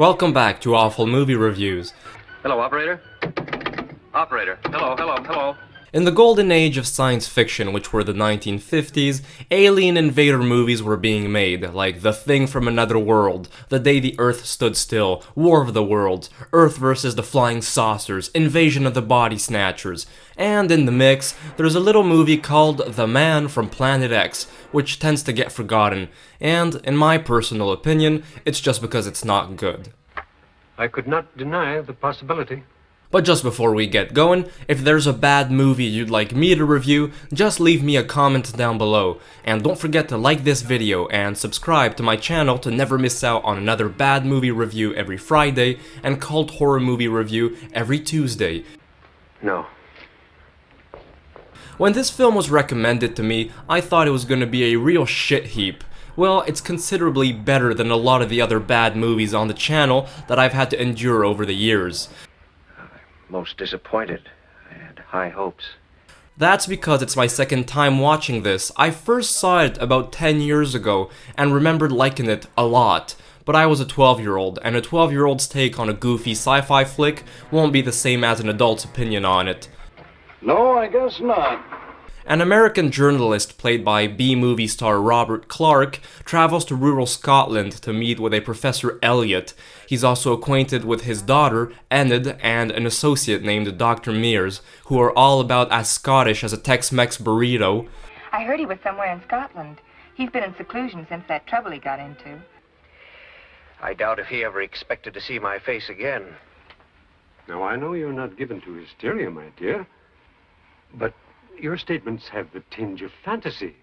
Welcome back to Awful Movie Reviews. Hello, operator. Operator. Hello, hello, hello. In the golden age of science fiction, which were the 1950s, alien invader movies were being made, like The Thing from Another World, The Day the Earth Stood Still, War of the Worlds, Earth vs. the Flying Saucers, Invasion of the Body Snatchers, and in the mix, there's a little movie called The Man from Planet X, which tends to get forgotten, and, in my personal opinion, it's just because it's not good. I could not deny the possibility. But just before we get going, if there's a bad movie you'd like me to review, just leave me a comment down below. And don't forget to like this video and subscribe to my channel to never miss out on another bad movie review every Friday and cult horror movie review every Tuesday. No. When this film was recommended to me, I thought it was gonna be a real shit heap. Well, it's considerably better than a lot of the other bad movies on the channel that I've had to endure over the years. Most disappointed. I had high hopes. That's because it's my second time watching this. I first saw it about 10 years ago and remembered liking it a lot. But I was a 12-year-old, and a 12-year-old's take on a goofy sci-fi flick won't be the same as an adult's opinion on it. No, I guess not. An American journalist played by B-movie star Robert Clark travels to rural Scotland to meet with a Professor Elliot. He's also acquainted with his daughter, Enid, and an associate named Dr. Mears, who are all about as Scottish as a Tex-Mex burrito. I heard he was somewhere in Scotland. He's been in seclusion since that trouble he got into. I doubt if he ever expected to see my face again. Now, I know you're not given to hysteria, my dear, but your statements have the tinge of fantasy.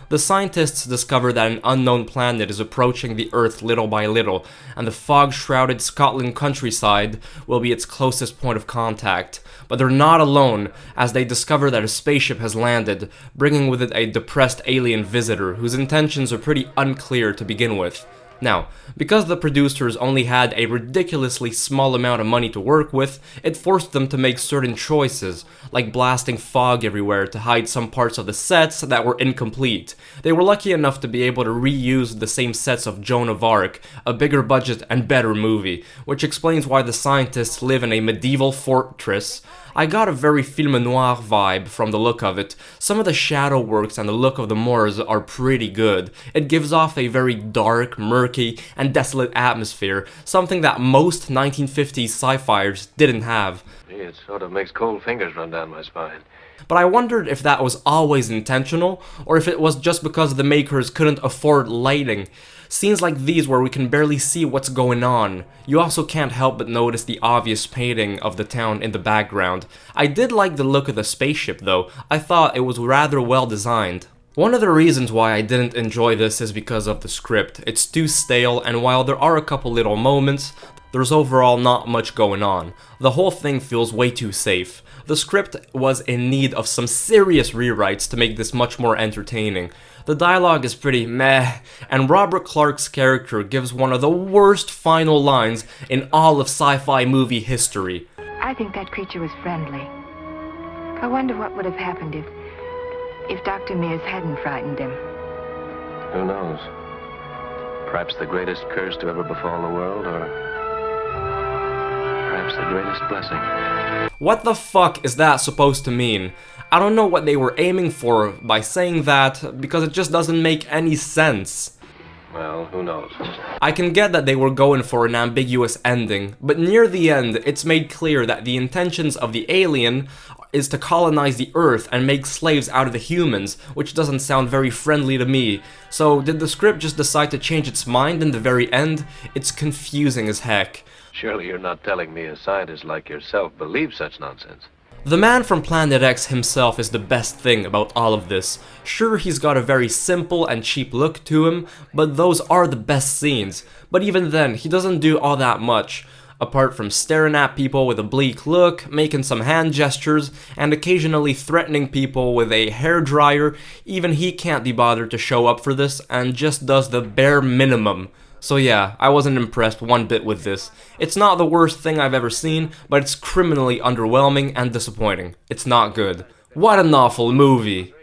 The scientists discover that an unknown planet is approaching the Earth little by little, and the fog-shrouded Scotland countryside will be its closest point of contact. But they're not alone, as they discover that a spaceship has landed, bringing with it a depressed alien visitor whose intentions are pretty unclear to begin with. Now, because the producers only had a ridiculously small amount of money to work with, it forced them to make certain choices, like blasting fog everywhere to hide some parts of the sets that were incomplete. They were lucky enough to be able to reuse the same sets of Joan of Arc, a bigger budget and better movie, which explains why the scientists live in a medieval fortress. I got a very film noir vibe from the look of it. Some of the shadow works and the look of the moors are pretty good. It gives off a very dark, murky, and desolate atmosphere, something that most 1950s sci-fis didn't have. It sort of makes cold fingers run down my spine. But I wondered if that was always intentional, or if it was just because the makers couldn't afford lighting. Scenes like these where we can barely see what's going on. You also can't help but notice the obvious painting of the town in the background. I did like the look of the spaceship though. I thought it was rather well designed. One of the reasons why I didn't enjoy this is because of the script. It's too stale, and while there are a couple little moments, there's overall not much going on. The whole thing feels way too safe. The script was in need of some serious rewrites to make this much more entertaining. The dialogue is pretty meh, and Robert Clark's character gives one of the worst final lines in all of sci-fi movie history. I think that creature was friendly. I wonder what would have happened if Dr. Mears hadn't frightened him. Who knows? Perhaps the greatest curse to ever befall the world, or perhaps the greatest blessing. What the fuck is that supposed to mean? I don't know what they were aiming for by saying that, because it just doesn't make any sense. Well, who knows? I can get that they were going for an ambiguous ending, but near the end, it's made clear that the intentions of the alien is to colonize the Earth and make slaves out of the humans, which doesn't sound very friendly to me. So did the script just decide to change its mind in the very end? It's confusing as heck. Surely you're not telling me a scientist like yourself believes such nonsense. The man from Planet X himself is the best thing about all of this. Sure, he's got a very simple and cheap look to him, but those are the best scenes. But even then, he doesn't do all that much. Apart from staring at people with a bleak look, making some hand gestures, and occasionally threatening people with a hairdryer, even he can't be bothered to show up for this and just does the bare minimum. So yeah, I wasn't impressed one bit with this. It's not the worst thing I've ever seen, but it's criminally underwhelming and disappointing. It's not good. What an awful movie!